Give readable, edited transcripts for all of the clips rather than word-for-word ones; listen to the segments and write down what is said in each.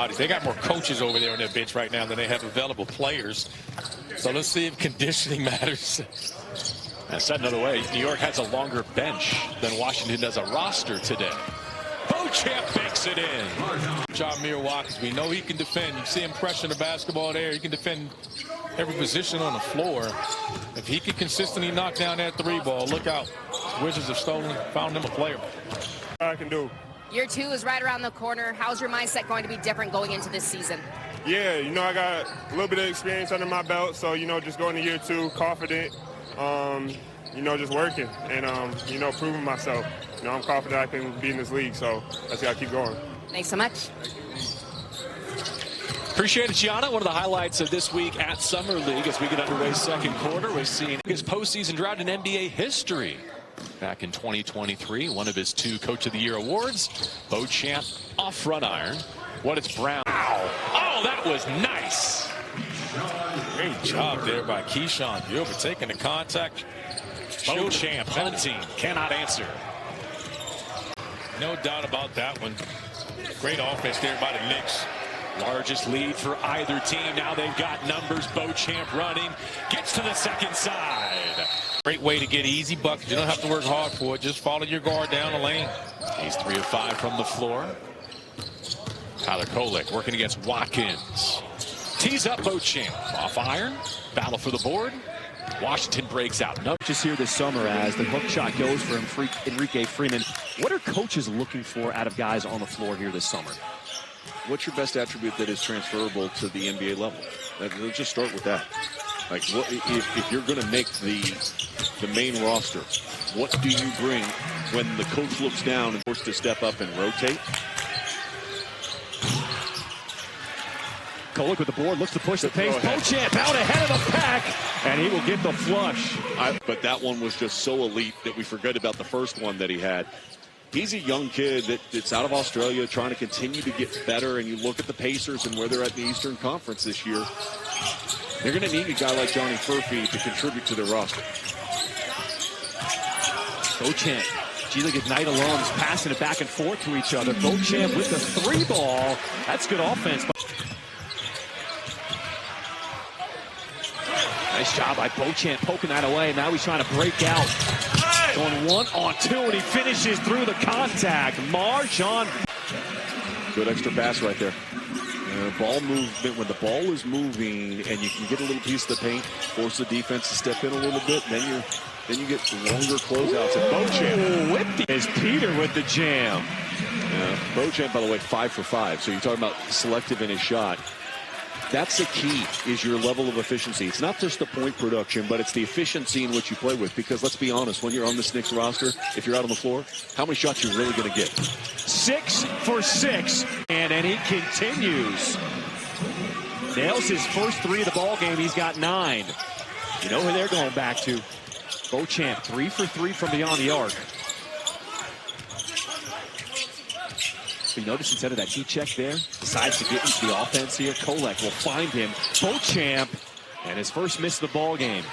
bodies. They got more coaches over there on their bench right now than they have available players. So let's see if conditioning matters. Said another way, New York has a longer bench than Washington does a roster today. Beauchamp makes it in. Jameer Watkins, we know he can defend. You see him pressing the basketball there. He can defend every position on the floor. If he can consistently knock down that three ball, look out. Wizards have found them a player. I can do. Year 2 is right around the corner. How's your mindset going to be different going into this season? Yeah, I got a little bit of experience under my belt, so, just going to year 2, confident, just working and, proving myself. I'm confident I can be in this league, so let's gotta keep going. Thanks so much. Appreciate it, Gianna. One of the highlights of this week at Summer League as we get underway second quarter was seeing his postseason drought in NBA history. Back in 2023, one of his 2 Coach of the Year awards. Beauchamp off front iron. What is Brown? Ow. Oh, that was nice. Great job there by Keyshawn Gilbert taking the contact. Beauchamp hunting, cannot answer. No doubt about that one. Great offense there by the Knicks. Largest lead for either team. Now they've got numbers. Beauchamp running. Gets to the second side. Great way to get easy buckets. You don't have to work hard for it. Just follow your guard down the lane. He's 3 of 5 from the floor. Tyler Kolek working against Watkins. Tees up Beauchamp. Off iron. Battle for the board. Washington breaks out. Just here this summer as the hook shot goes for Enrique Freeman. What are coaches looking for out of guys on the floor here this summer? What's your best attribute that is transferable to the NBA level? Let's just start with that. Like, if you're going to make the main roster, what do you bring when the coach looks down and forced to step up and rotate? Kolek with the board, looks to push the pace. Beauchamp out ahead of the pack, and he will get the flush. But that one was just so elite that we forget about the first one that he had. He's a young kid that's out of Australia trying to continue to get better, and you look at the Pacers and where they're at in the Eastern Conference this year. They're going to need a guy like Johnny Furphy to contribute to their roster. Beauchamp, G-League Ignite alums passing it back and forth to each other. Beauchamp with the 3 ball. That's good offense. Nice job by Beauchamp poking that away. Now he's trying to break out. Going 1-on-2, and he finishes through the contact. MarJon. Good extra pass right there. Ball movement, when the ball is moving and you can get a little piece of the paint, force the defense to step in a little bit, then you get longer closeouts. And Beauchamp is Peter with the jam. Beauchamp, by the way, 5 for 5. So you're talking about selective in his shot. That's the key, is your level of efficiency. It's not just the point production, but it's the efficiency in which you play with. Because let's be honest, when you're on this Knicks roster, if you're out on the floor, how many shots are you really going to get? 6 for 6, and he continues. Nails his first 3 of the ball game. He's got 9. You know who they're going back to? Beauchamp, 3 for 3 from beyond the arc. You notice instead of that heat check there, decides to get into the offense here. Kolek will find him. Beauchamp, and his first miss of the ball game.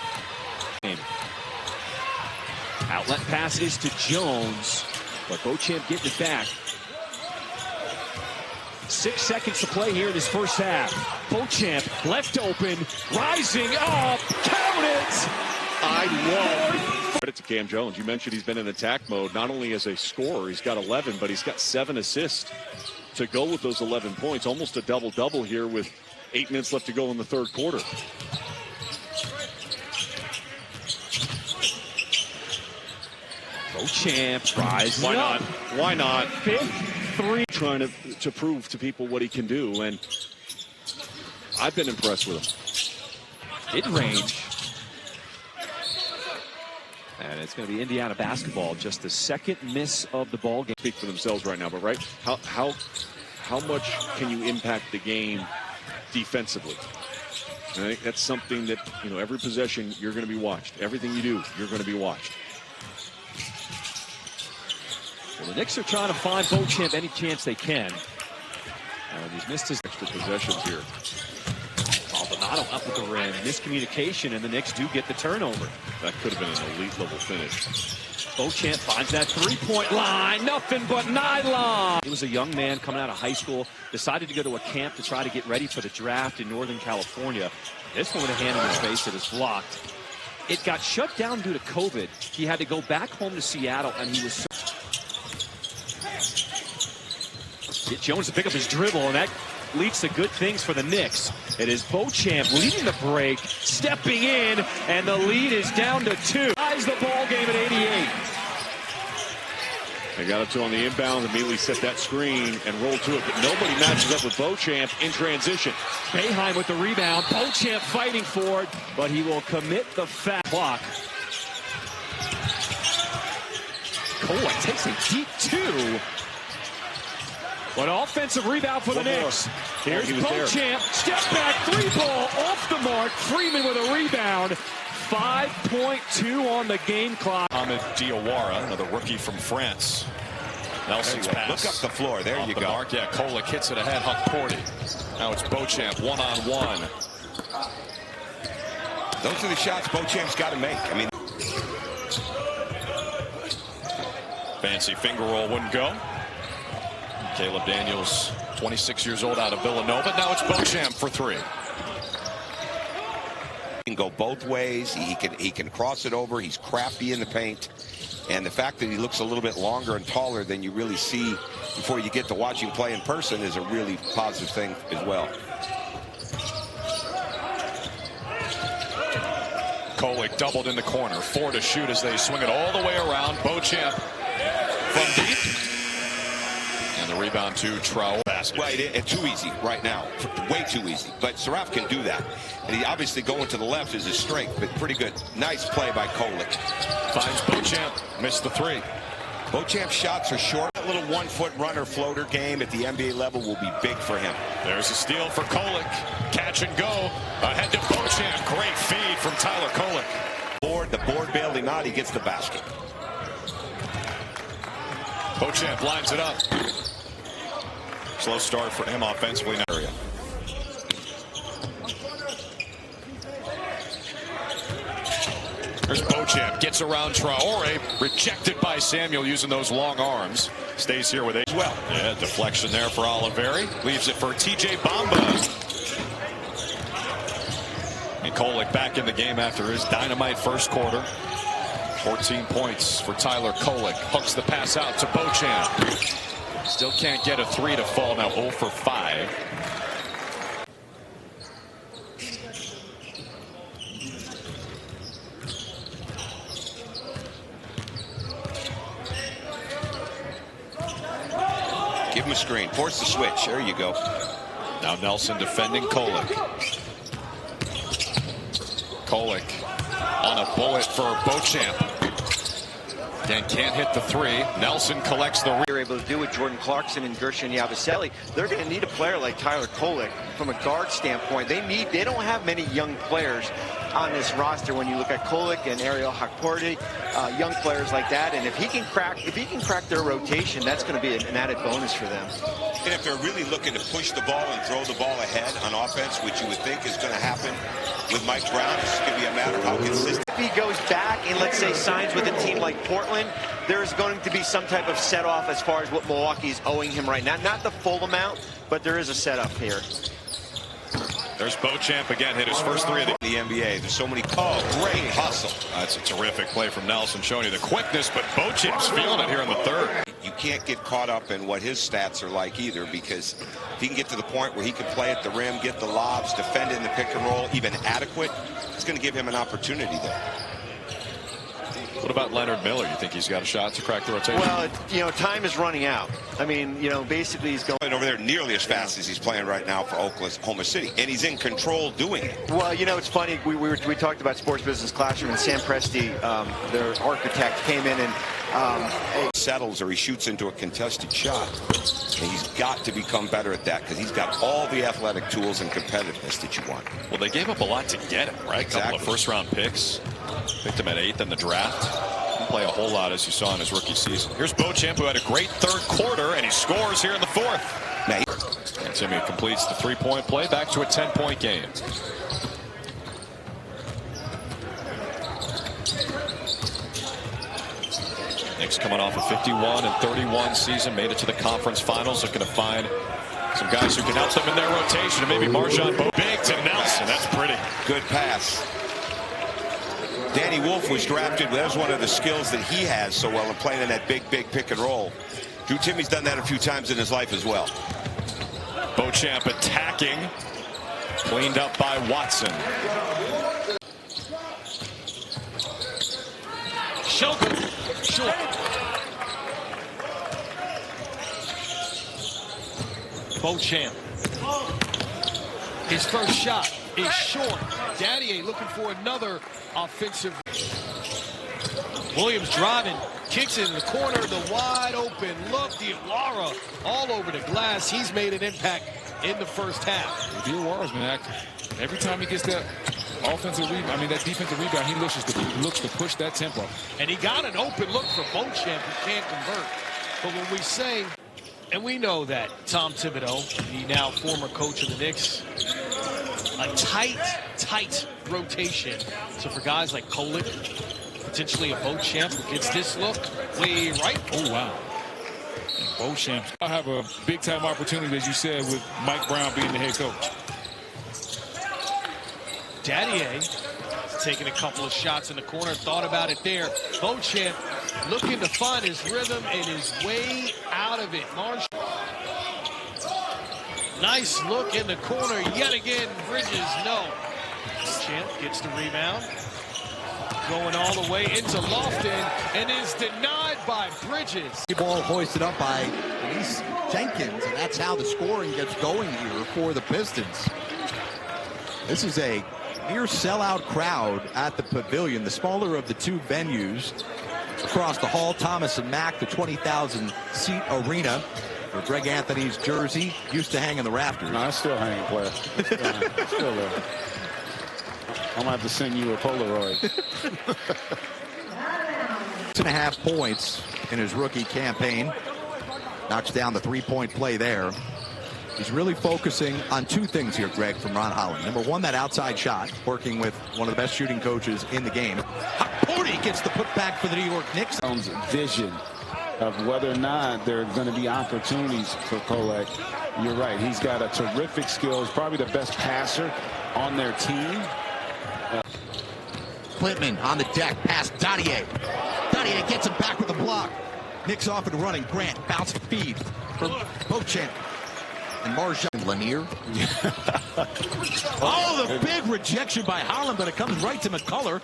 Outlet pass is to Jones, but Beauchamp getting it back. 6 seconds to play here in his first half. Beauchamp left open, rising up, count it! Credit to Cam Jones. You mentioned he's been in attack mode, not only as a scorer, he's got 11, but he's got 7 assists to go with those 11 points. Almost a double-double here with 8 minutes left to go in the third quarter. Beauchamp rising Why up. not? Why not? 5th 3. Trying to prove to people what he can do, and I've been impressed with him. Mid-range. And it's going to be Indiana basketball, just the 2nd miss of the ball game. Speak for themselves right now, but right, how much can you impact the game defensively? And I think that's something that, every possession you're going to be watched. Everything you do, you're going to be watched. Well, the Knicks are trying to find Beauchamp any chance they can. And he's missed his extra possessions here. Maldonado up with the rim. Miscommunication, and the Knicks do get the turnover. That could have been an elite level finish. Beauchamp finds that three-point line. Nothing but nylon. He was a young man coming out of high school, decided to go to a camp to try to get ready for the draft in Northern California. This one with a hand in his face that is blocked. It got shut down due to COVID. He had to go back home to Seattle, and he was so... Get Jones to pick up his dribble, and that leads to good things for the Knicks. It is Beauchamp leading the break, stepping in, and the lead is down to 2. Ties the ball game at 88. They got up to on the inbound, immediately set that screen and rolled to it, but nobody matches up with Beauchamp in transition. Boeheim with the rebound. Beauchamp fighting for it, but he will commit the foul. Clock. Kolek takes a deep 2. What offensive rebound for the Knicks. Here's Beauchamp. Step back, 3-ball off the mark. Freeman with a rebound. 5.2 on the game clock. Ahmed Diawara, another rookie from France. Nelson's pass. Look up the floor. There you go. Mark. Yeah, Kolek hits it ahead. Huckporty. Now it's Beauchamp one-on-one. Those are the shots Beauchamp's got to make. I mean, Fancy finger roll wouldn't go. Caleb Daniels, 26 years old, out of Villanova. Now it's Beauchamp for 3. He can go both ways. He can cross it over. He's crafty in the paint. And the fact that he looks a little bit longer and taller than you really see before you get to watch him play in person is a really positive thing as well. Kolek doubled in the corner. 4 to shoot as they swing it all the way around. Beauchamp from deep. And the rebound to Trout. Basket. Right, it's too easy right now. Way too easy. But Saraf can do that. And he obviously going to the left is his strength, but pretty good. Nice play by Kolek. Finds Beauchamp. Missed the 3. Beauchamp's shots are short. That little 1-foot runner floater game at the NBA level will be big for him. There's a steal for Kolek. Catch and go. Ahead to Beauchamp. Great feed from Tyler Kolek. The board bailed him out. He gets the basket. Beauchamp lines it up. Slow start for him offensively in that area. There's Beauchamp. Gets around Traore. Rejected by Samuel using those long arms. Stays here with 8 as well. Yeah, deflection there for Oliveri. Leaves it for TJ Bamba. And Kolek back in the game after his dynamite first quarter. 14 points for Tyler Kolek. Hooks the pass out to Beauchamp. Still can't get a 3 to fall. Now 0 for 5. Give him a screen. Force the switch. There you go. Now Nelson defending Kolek. Kolek on a bullet for Beauchamp. Again, can't hit the 3. Nelson collects the... They're able to do with Jordan Clarkson and Gershon Yabusele. They're going to need a player like Tyler Kolek from a guard standpoint. They don't have many young players on this roster when you look at Kolek and Ariel Huckporty, young players like that. And if he can crack their rotation, that's going to be an added bonus for them. And if they're really looking to push the ball and throw the ball ahead on offense, which you would think is going to happen with Mike Brown, it's going to be a matter of how consistent. If he goes back and, let's say, signs with a team like Portland, there's going to be some type of set-off as far as what Milwaukee's owing him right now. Not the full amount, but there is a set-up here. There's Beauchamp again, hit his first 3 of the NBA. There's so many. Oh, great hustle. That's a terrific play from Nelson, showing you the quickness, but Beauchamp's feeling it here in the 3rd. You can't get caught up in what his stats are like either, because if he can get to the point where he can play at the rim, get the lobs, defend in the pick and roll, even adequate, it's going to give him an opportunity there. What about Leonard Miller? You think he's got a shot to crack the rotation? Well, time is running out. I mean, basically he's going over there nearly as fast as he's playing right now for Oklahoma City, and he's in control doing it. Well, it's funny. We talked about Sports Business Classroom, and Sam Presti, their architect, came in and settles or he shoots into a contested shot. And he's got to become better at that, because he's got all the athletic tools and competitiveness that you want. Well, they gave up a lot to get him, right? Exactly. A couple of first-round picks. Picked him at 8th in the draft. Didn't play a whole lot, as you saw in his rookie season. Here's Beauchamp, who had a great 3rd quarter, and he scores here in the 4th. And Timmy completes the 3-point play, back to a 10-point game. Knicks coming off a 51-31 season, made it to the conference finals, looking to find some guys who can help them in their rotation, and maybe MarJon big to Nelson. That's pretty. Good pass. Danny Wolf was drafted. That was one of the skills that he has so well in playing in that big pick and roll. Drew Timmy's done that a few times in his life as well. Beauchamp attacking. Cleaned up by Watson. Shelton, short. Beauchamp. His first shot is short. Daddier looking for another offensive. Williams driving, kicks it in the corner, the wide open look. Diawara all over the glass. He's made an impact in the first half. Diawara's man, every time he gets that offensive rebound, that defensive rebound, he looks to push that tempo. And he got an open look for Beauchamp, who can't convert. But when we say, and we know that Tom Thibodeau, the now former coach of the Knicks, a tight rotation. So for guys like Kolek, potentially a Beauchamp who gets this look way right. Oh, wow. Beauchamp. I'll have a big-time opportunity, as you said, with Mike Brown being the head coach. Daddier taking a couple of shots in the corner, thought about it there. Beauchamp looking to find his rhythm and his way out of it. MarJon. Nice look in the corner yet again. Bridges, no. Beauchamp gets the rebound. Going all the way into Lofton and is denied by Bridges. The ball hoisted up by Denise Jenkins, and that's how the scoring gets going here for the Pistons. This is a near sellout crowd at the Pavilion, the smaller of the two venues. Across the hall, Thomas and Mack, the 20,000 seat arena, where Greg Anthony's jersey used to hang in the rafters. No, it's still hanging, player. Still there. I'm gonna have to send you a Polaroid. 6.5 points in his rookie campaign. Knocks down the three-point play there. He's really focusing on two things here, Greg, from Ron Holland. Number one, that outside shot, working with one of the best shooting coaches in the game. Porty gets the putback for the New York Knicks. Vision of whether or not there are going to be opportunities for Kolek. You're right. He's got a terrific skill. He's probably the best passer on their team. Klintman on the deck, past Daddier. Daddier gets him back with a block. Knicks off and running. Grant, bounce feed for Beauchamp. And MarJon Lanier. Oh, the big rejection by Holland, but it comes right to McCullough.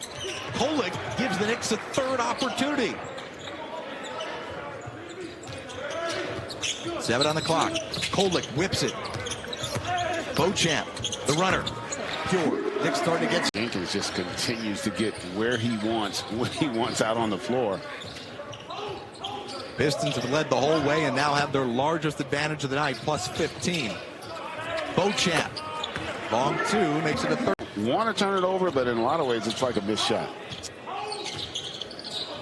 Kolek gives the Knicks a third opportunity. 7 on the clock. Kolek whips it. Beauchamp, the runner. Pure. Knicks starting to get. Jenkins just continues to get where he wants, when he wants out on the floor. Pistons have led the whole way and now have their largest advantage of the night, plus 15. Beauchamp, long two, makes it a third. Want to turn it over, but in a lot of ways, it's like a missed shot.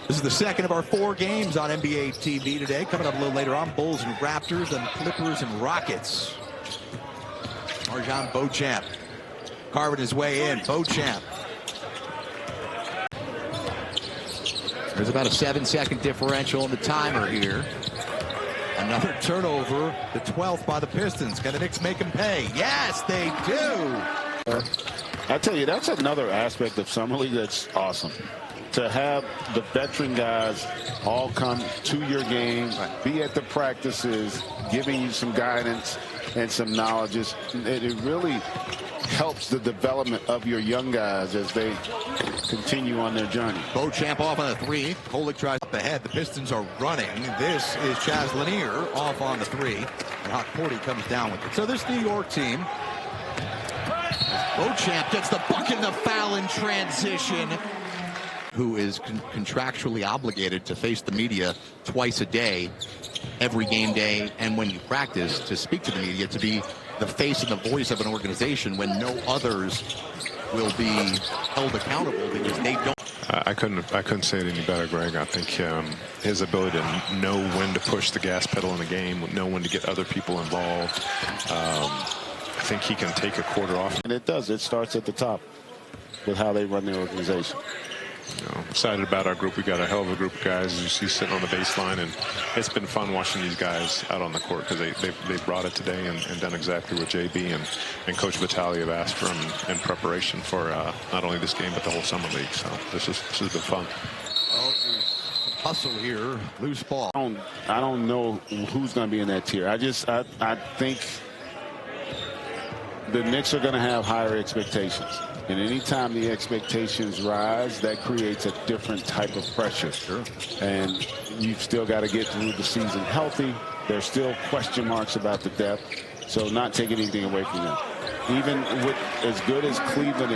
This is the second of our 4 games on NBA TV today. Coming up a little later on, Bulls and Raptors, and Clippers and Rockets. MarJon Beauchamp carving his way in. Beauchamp. There's about a 7-second differential in the timer here. Another turnover, the 12th by the Pistons. Can the Knicks make them pay? Yes, they do. I tell you, that's another aspect of Summer League that's awesome. To have the veteran guys all come to your game, be at the practices, giving you some guidance and some knowledge. It really helps the development of your young guys as they continue on their journey. Beauchamp off on a 3. Kolek tries up ahead. The Pistons are running. This is Chaz Lanier off on the 3. And Porty comes down with it. So this New York team. Beauchamp gets the bucket and the foul in transition. Who is contractually obligated to face the media twice a day, every game day, and when you practice, to speak to the media, to be the face and the voice of an organization when no others will be held accountable because they don't. I couldn't say it any better, Greg. I think his ability to know when to push the gas pedal in the game, know when to get other people involved. I think he can take a quarter off. And it does. It starts at the top with how they run their organization. Excited about our group. We got a hell of a group of guys, as you see, sitting on the baseline, and it's been fun watching these guys out on the court because they brought it today and done exactly what JB and Coach Vitale have asked for them in preparation for not only this game but the whole summer league. So this has been fun. Hustle here, loose ball. I don't know who's going to be in that tier. I think the Knicks are going to have higher expectations. And anytime the expectations rise, that creates a different type of pressure. Sure. And you've still got to get through the season healthy. There's still question marks about the depth. So not taking anything away from them. Even with as good as Cleveland